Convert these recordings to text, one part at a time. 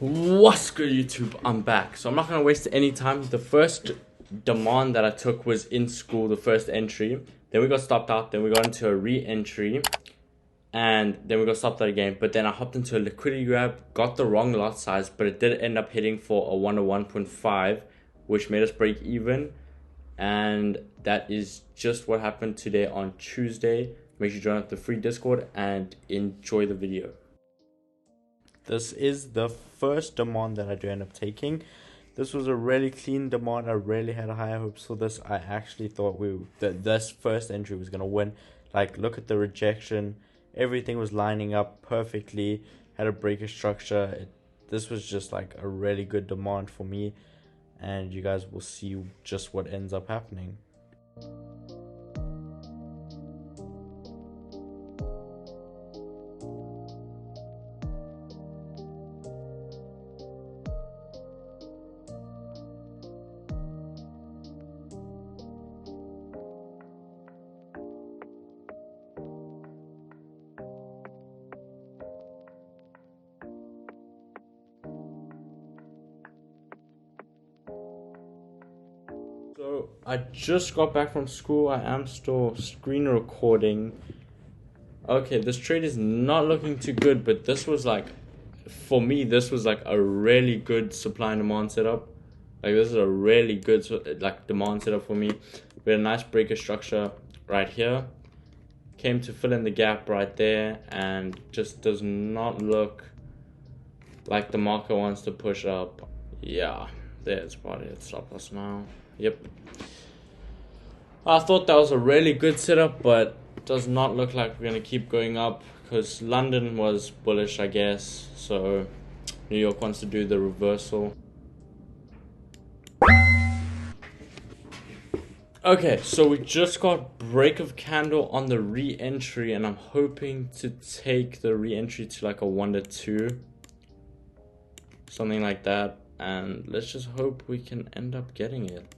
What's good, YouTube? I'm back. So I'm not gonna waste any time. The first demand that I took was in school, the first entry. Then we got stopped out. Then we got into a re-entry, and then we got stopped out again. But then I hopped into a liquidity grab, got the wrong lot size, but it did end up hitting for a 101.5, which made us break even. And that is just what happened today on Tuesday. Make sure you join up the free Discord and enjoy the video. This is the first demand that I do end up taking. This was a really clean demand. I really had high hopes for this. I actually thought this first entry was going to win. Like, look at the rejection. Everything was lining up perfectly. Had a breaker structure. This was just like a really good demand for me. And you guys will see just what ends up happening. So I just got back from school. I am still screen recording. Okay, this trade is not looking too good, but this was like, for me, this was like a really good supply and demand setup. Like, this is a really good like demand setup for me. We had a nice breaker structure right here. Came to fill in the gap right there, and just does not look like the market wants to push up. Yeah, there's probably a stop loss now. Yep. I thought that was a really good setup, but does not look like we're going to keep going up because London was bullish, I guess. So New York wants to do the reversal. Okay, so we just got break of candle on the re-entry, and I'm hoping to take the re-entry to like a 1 to 2. Something like that. And let's just hope we can end up getting it.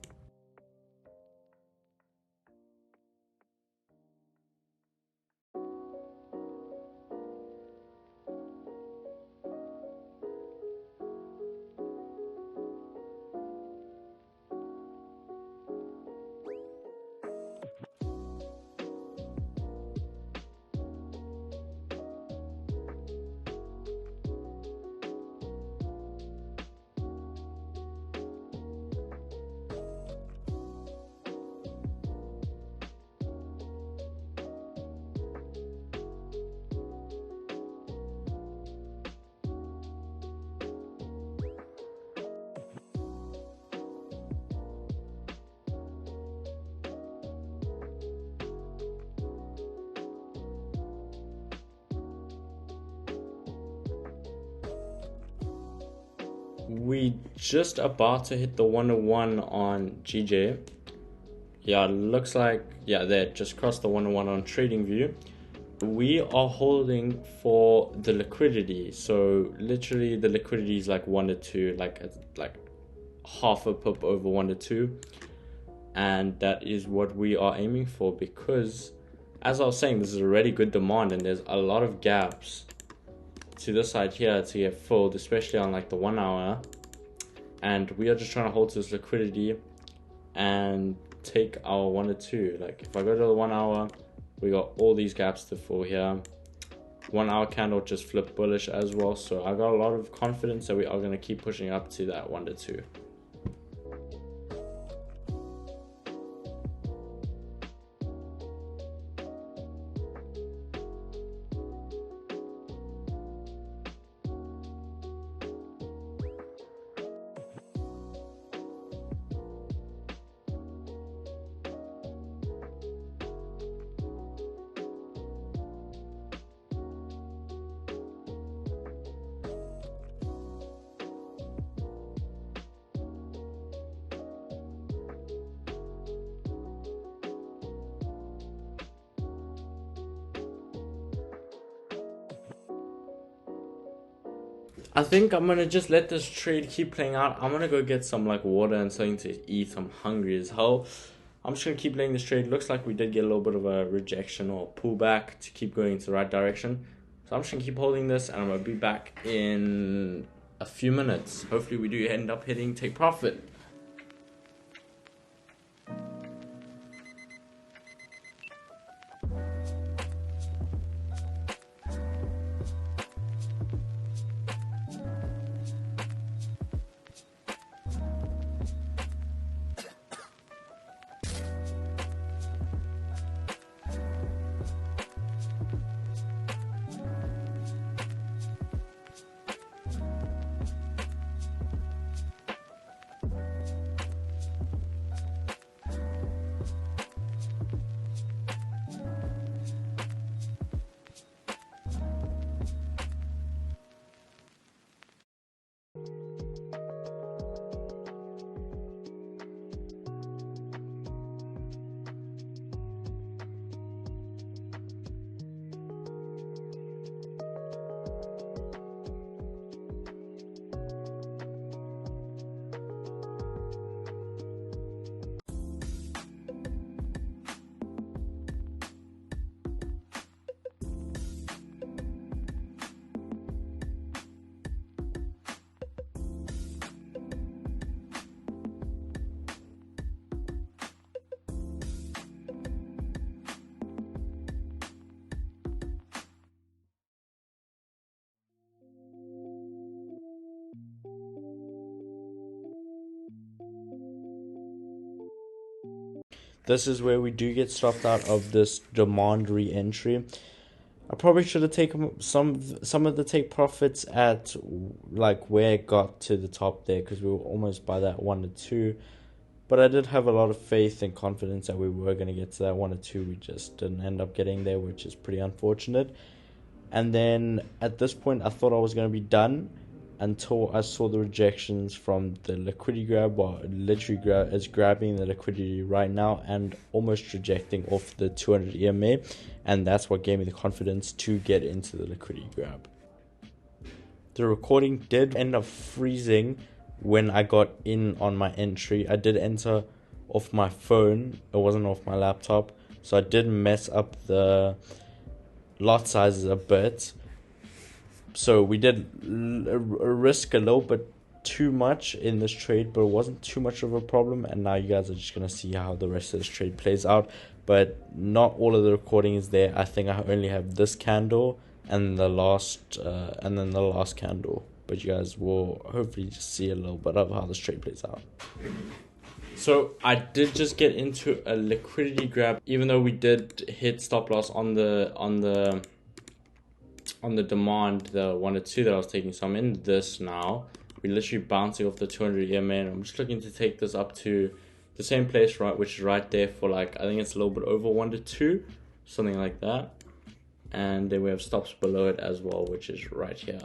We just about to hit the 101 on GJ. Yeah, looks like, yeah, they just crossed the 101 on TradingView. We are holding for the liquidity. So literally the liquidity is like 1 to 2, like half a pip over 1 to 2. And that is what we are aiming for, because as I was saying, this is a really good demand and there's a lot of gaps to this side here to get filled, especially on like the 1 hour. And we are just trying to hold to this liquidity and take our 1 to 2. Like, if I go to the 1 hour, we got all these gaps to fill here. 1 hour candle just flipped bullish as well, so I got a lot of confidence that we are going to keep pushing up to that 1 to 2. I think I'm gonna just let this trade keep playing out. I'm gonna go get some like water and something to eat. I'm hungry as hell. I'm just going to keep playing this trade. Looks like we did get a little bit of a rejection or pullback to keep going into the right direction. So I'm just going to keep holding this, and I'm going to be back in a few minutes. Hopefully we do end up hitting take profit. This is where we do get stopped out of this demand re-entry. I probably should have taken some of the take profits at like where it got to the top there, because we were almost by that 1 to 2. But I did have a lot of faith and confidence that we were going to get to that 1 to 2. We just didn't end up getting there, which is pretty unfortunate. And then at this point, I thought I was going to be done until I saw the rejections from the liquidity grab. Well, literally is grabbing the liquidity right now and almost rejecting off the 200 EMA. And that's what gave me the confidence to get into the liquidity grab. The recording did end up freezing when I got in on my entry. I did enter off my phone. It wasn't off my laptop. So I did mess up the lot sizes a bit. So we did risk a little bit too much in this trade, but it wasn't too much of a problem. And now you guys are just going to see how the rest of this trade plays out. But not all of the recording is there. I think I only have this candle and the last candle. But you guys will hopefully just see a little bit of how this trade plays out. So I did just get into a liquidity grab, even though we did hit stop loss on the demand, the 1 to 2 that I was taking. So I'm in this now. We're literally bouncing off the 200 EMA, and I'm just looking to take this up to the same place, right, which is right there for like, I think it's a little bit over 1 to 2, something like that. And then we have stops below it as well, which is right here.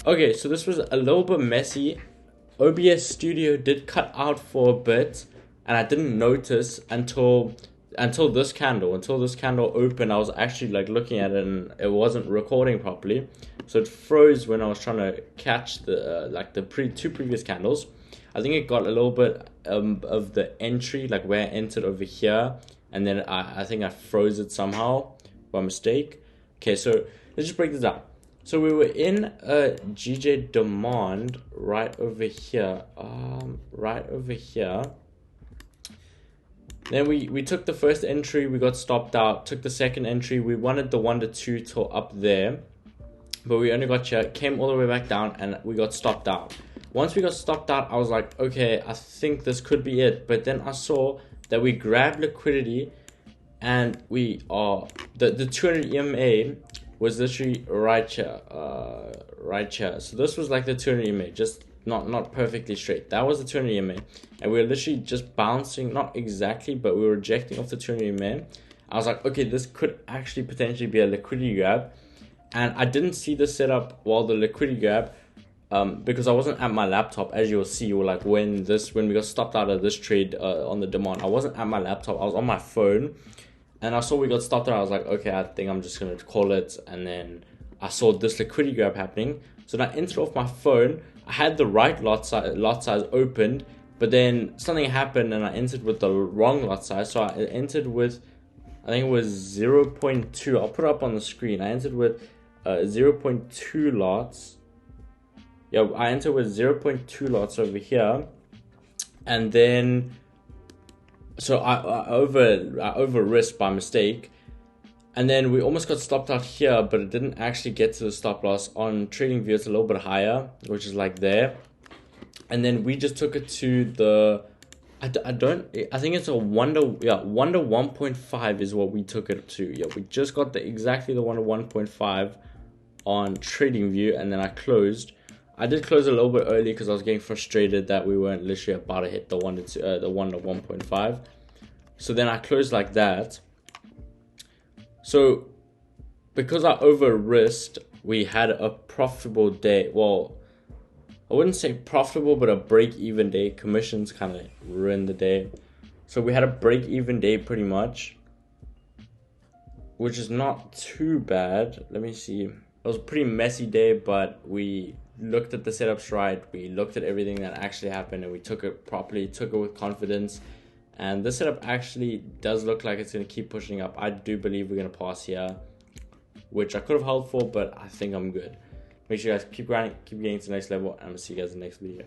Okay, so this was a little bit messy. OBS Studio did cut out for a bit, and I didn't notice until this candle opened. I was actually like looking at it, and it wasn't recording properly, so it froze when I was trying to catch the two previous candles. I think it got a little bit of the entry, like where I entered over here, and then I think I froze it somehow by mistake. Okay, so let's just break this down. So we were in a GJ demand right over here. Then we took the first entry, we got stopped out. Took the second entry, we wanted the 1 to 2 till up there, but we only got here, came all the way back down, and we got stopped out. Once we got stopped out, I was like, okay, I think this could be it. But then I saw that we grabbed liquidity, and we are the 200 EMA was literally right here. So this was like the 200 EMA, just not perfectly straight. That was the 200 EMA, and we were literally just bouncing, not exactly, but we were rejecting off the 200 EMA. I was like, okay, this could actually potentially be a liquidity grab. And I didn't see the setup while the liquidity grab, because I wasn't at my laptop, as you'll see, or like when we got stopped out of this trade on the demand, I wasn't at my laptop, I was on my phone, and I saw we got stopped out. I was like, okay, I think I'm just gonna call it. And then I saw this liquidity grab happening, so then I entered off my phone. I had the right lot size opened, but then something happened and I entered with the wrong lot size. So I entered with, I think it was 0.2. I'll put it up on the screen. I entered with 0.2 lots. Yeah, I entered with 0.2 lots over here, and then so I over risked by mistake, and then we almost got stopped out here, but it didn't actually get to the stop loss. On TradingView, it's a little bit higher, which is like there, and then we just took it to the I think it's a 1 to 1.5 is what we took it to. Yeah, we just got exactly the 1 to 1.5 on TradingView, and then I closed. I did close a little bit early because I was getting frustrated that we weren't literally about to hit the 1 to 1.5. So then I closed like that. So because I over risked, we had a profitable day. Well, I wouldn't say profitable, but a break-even day. Commissions kind of ruined the day. So we had a break-even day pretty much, which is not too bad. Let me see. It was a pretty messy day, but we looked at the setups right. We looked at everything that actually happened, and we took it properly, took it with confidence. And this setup actually does look like it's going to keep pushing up. I do believe we're going to pass here, which I could have held for, but I think I'm good. Make sure you guys keep grinding, keep getting to the next level, and I'm going to see you guys in the next video.